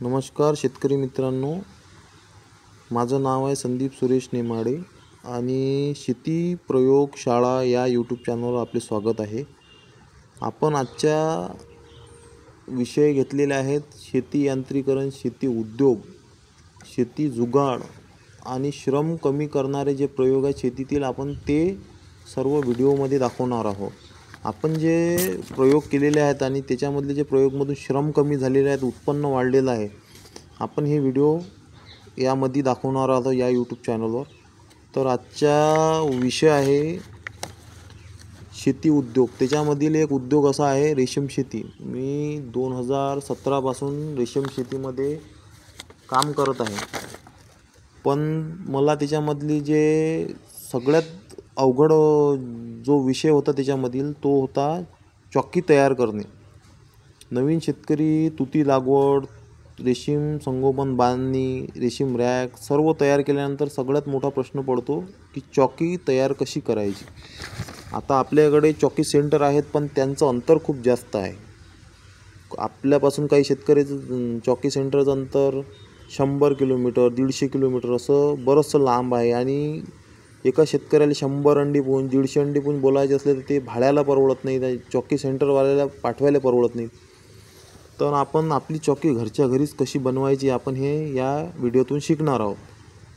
नमस्कार शेतकरी मित्रांनो, माझं नाव आहे संदीप सुरेश नेमाडे आणि शेती प्रयोगशाळा या यूट्यूब चॅनलवर आपले स्वागत आहे. आपण आजच्या विषय घेतलेले आहेत शेती यांत्रिकरण, शेती उद्योग, शेती जुगाड आणि श्रम कमी करणारे जे प्रयोग आहेत शेतीतील, आपण ते सर्व व्हिडिओमध्ये दाखवणार आहोत. आपण जे प्रयोग केलेले आहेत आणि त्याच्यामधले जे प्रयोगमधून श्रम कमी झालेले आहेत, उत्पन्न वाढलेलं आहे, आपण हे व्हिडिओ यामध्ये दाखवणार आहोत या यूट्यूब चॅनलवर. तर आजचा विषय आहे शेती उद्योग. त्याच्यामधील एक उद्योग असा आहे रेशीम शेती. मी 2017पासून रेशीम शेतीमध्ये काम करत आहे. पण मला त्याच्यामधली जे सगळ्यात अवघड जो विषय होता त्याच्यामधील तो होता चॉकी तयार करणे. नवीन शेतकरी तुती लागवड, रेशीम संगोपन बांधणी, रेशीम रॅक सर्व तयार केल्यानंतर सगळ्यात मोठा प्रश्न पडतो की चॉकी तयार कशी करायची. आता आपल्याकडे चॉकी सेंटर आहेत, पण त्यांचं अंतर खूप जास्त आहे. आपल्यापासून काही शेतकऱ्याचं चॉकी सेंटरचं अंतर 100 किलोमीटर, 150 किलोमीटर असं बरंचसं लांब आहे. आणि एका शेतकऱ्याला 100 अंडीपुंज, 150 अंडीपुंज बोलायचे असले तर ते भाड्याला परवडत नाही, त्या चॉकी सेंटरवाल्याला पाठवायला परवडत नाही. तर आपण आपली चॉकी घरच्या घरीच कशी बनवायची आपण हे या व्हिडिओतून शिकणार आहोत.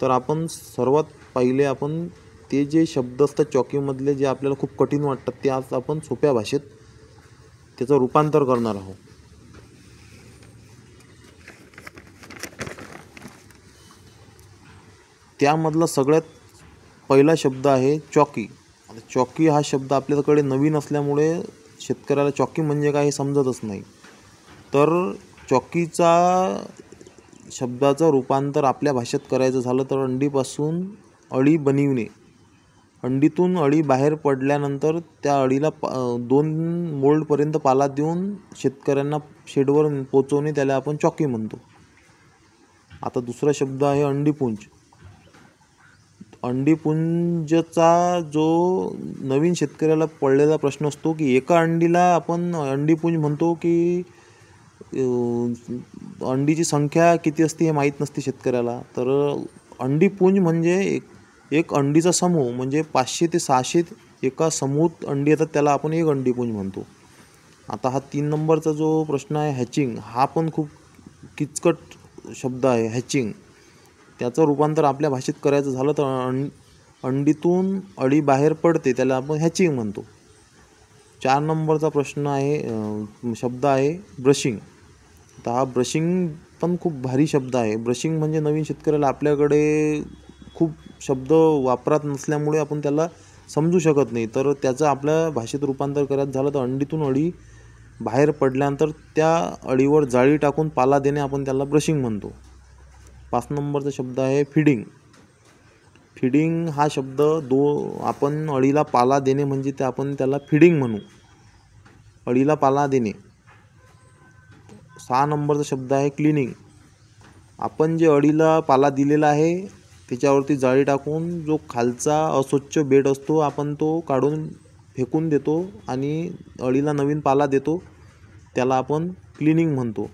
तर आपण सर्वात पहिले आपण ते जे शब्द असतात चॉकीमधले जे आपल्याला खूप कठीण वाटतात ते आज आपण सोप्या भाषेत त्याचं रूपांतर करणार आहोत. त्यामधला सगळ्यात पहिला शब्द आहे चॉकी. आता चॉकी हा शब्द आपल्याकडे नवीन असल्यामुळे शेतकऱ्याला चॉकी म्हणजे काय हे समजतच नाही. तर चॉकीचा शब्दाचं रूपांतर आपल्या भाषेत करायचं झालं तर अंडीपासून अळी बनविणे. अंडीतून अळी बाहेर पडल्यानंतर त्या अळीला 2 मोल्डपर्यंत पाला देऊन शेतकऱ्यांना शेडवर पोचवणे, त्याला आपण चॉकी म्हणतो. आता दुसरा शब्द आहे अंडीपुंज. अंडीपुंजचा जो नवीन शेतकऱ्याला पडलेला प्रश्न असतो की एका अंडीला आपण अंडीपुंज म्हणतो की अंडीची संख्या किती असते हे माहीत नसते शेतकऱ्याला. तर अंडीपुंज म्हणजे एक अंडीचा समूह, म्हणजे 500 ते 600 एका समूहात अंडी येतात, त्याला आपण एक अंडीपुंज म्हणतो. आता हा 3 नंबरचा जो प्रश्न आहे हॅचिंग, हा पण खूप किचकट शब्द आहे हॅचिंग. त्याचं रूपांतर आपल्या भाषेत करायचं झालं तर अंडीतून अळी बाहेर पडते, त्याला आपण हॅचिंग म्हणतो. 4 नंबरचा प्रश्न आहे शब्द आहे ब्रशिंग. तर हा ब्रशिंग पण खूप भारी शब्द आहे. ब्रशिंग म्हणजे नवीन शेतकऱ्याला आपल्याकडे खूप शब्द वापरात नसल्यामुळे आपण त्याला समजू शकत नाही. तर त्याचं आपल्या भाषेत रूपांतर करायचं झालं तर अंडीतून अळी बाहेर पडल्यानंतर त्या अळीवर जाळी टाकून पाला देणे, आपण त्याला ब्रशिंग म्हणतो. 5 नंबरचा शब्द आहे फिडिंग. फिडिंग हा शब्द आपण अळीला पाला देणे म्हणजे ते आपण त्याला फिडिंग म्हणू, अळीला पाला देणे. 6 नंबरचा शब्द आहे क्लिनिंग. आपण जे अळीला पाला दिलेला आहे त्याच्यावरती जाळी टाकून जो खालचा अस्वच्छ बेड असतो आपण तो काढून फेकून देतो आणि अळीला नवीन पाला देतो, त्याला आपण क्लिनिंग म्हणतो.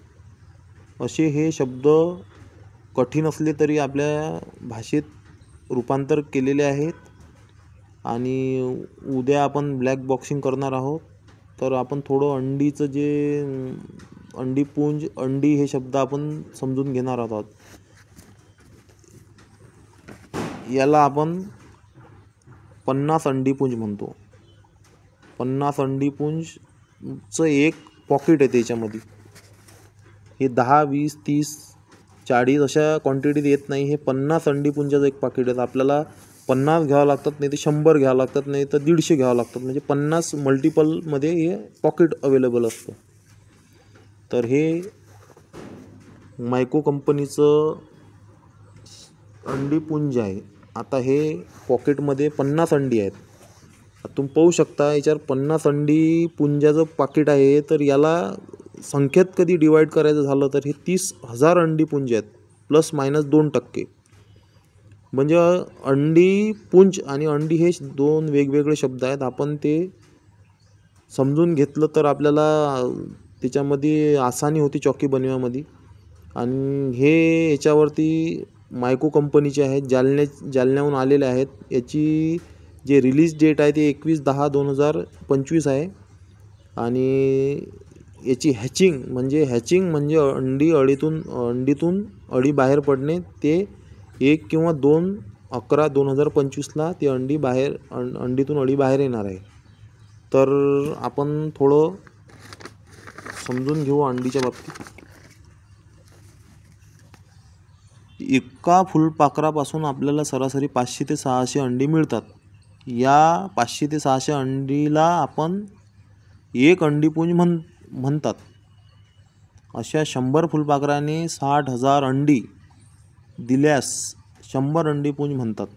असे हे शब्द कठीण असले तरी आपल्या भाषेत रूपांतर केलेले आहेत. आणि उद्या आपण ब्लॅक बॉक्सिंग करणार आहोत. तर आपण थोडं अंडीचं जे अंडीपुंज, अंडी हे शब्द आपण समजून घेणार आहोत. याला आपण 50 अंडीपुंज म्हणतो. 50 अंडीपुंजचं एक पॉकेट आहे त्याच्यामध्ये. हे 10, 20, 30, 40 अशा क्वांटिटीत येत नाही. हे 50 अंडीपुंजाचं एक पाकिट आहे. आपल्याला 50 घ्यावं लागतात, नाही तर 100 घ्यावं लागतात, नाही तर 150 घ्यावं लागतात. म्हणजे 50 मल्टिपलमध्ये हे पॉकेट अवेलेबल असतं. तर हे मायको कंपनीचं अंडीपुंज आहे. आता हे पॉकेटमध्ये 50 अंडी आहेत. तुम्ही पाहू शकता याच्यावर 50 अंडी पुंजाचं पाकिट आहे. तर याला संख्येत कधी डिवाईड करायचं झालं तर हे 30,000 अंडी पुंज आहेत, ±2%. म्हणजे अंडी पुंज आणि अंडी हे 2 वेगवेगळे शब्द आहेत. आपण ते समजून घेतलं तर आपल्याला त्याच्यामध्ये आसानी होती चॉकी बनवण्यामध्ये. आणि हे याच्यावरती मायको कंपनीचे आहेत, जालन्याहून आलेले आहेत. याची जे रिलीज डेट आहे ते 21/10/2025 आहे. आणि याची हॅचिंग म्हणजे अंडीतून अळी बाहेर पडणे, ते 1 किंवा 2/11/2025ला ती अंडीतून अळी बाहेर येणार आहे. तर आपण थोडं समजून घेऊ अंडीच्या बाबतीत. एका फुलपाखरापासून आपल्याला सरासरी 500 ते 600 अंडी मिळतात. या 500 ते 600 अंडीला आपण एक अंडीपुंज म्हणतात. अशा 100 फुलपाखराने 60,000 अंडी दिल्यास 100 अंडीपुंज म्हणतात.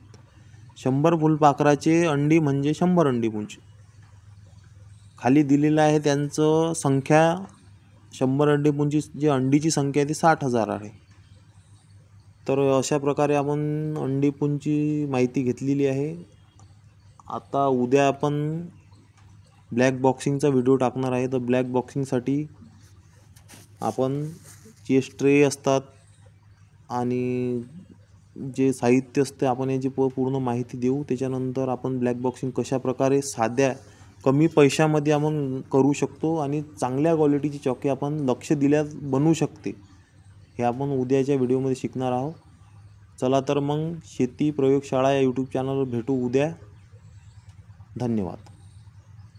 100 फुलपाखराचे अंडी म्हणजे 100 अंडीपुंज. खाली दिलेलं आहे त्यांचं संख्या 100 अंडीपुंजची जी अंडीची संख्या आहे ती 60,000 आहे. तर अशा प्रकारे आपण अंडीपुंजची माहिती घेतलेली आहे. आता उद्या आपण ब्लॅक बॉक्सिंगचा व्हिडिओ टाकणार आहे. तर ब्लॅक बॉक्सिंगसाठी आपण जे स्ट्रे असतात आणि जे साहित्य असते आपण याची पूर्ण माहिती देऊ. त्याच्यानंतर आपण ब्लॅक बॉक्सिंग कशा प्रकारे साध्या कमी पैशामध्ये आपण करू शकतो आणि चांगल्या क्वालिटीची चॉकी आपण लक्ष दिल्यास बनवू शकते, हे आपण उद्याच्या व्हिडिओमध्ये शिकणार आहोत. चला तर मग शेती प्रयोगशाळा या यूट्यूब चॅनलवर भेटू उद्या. धन्यवाद.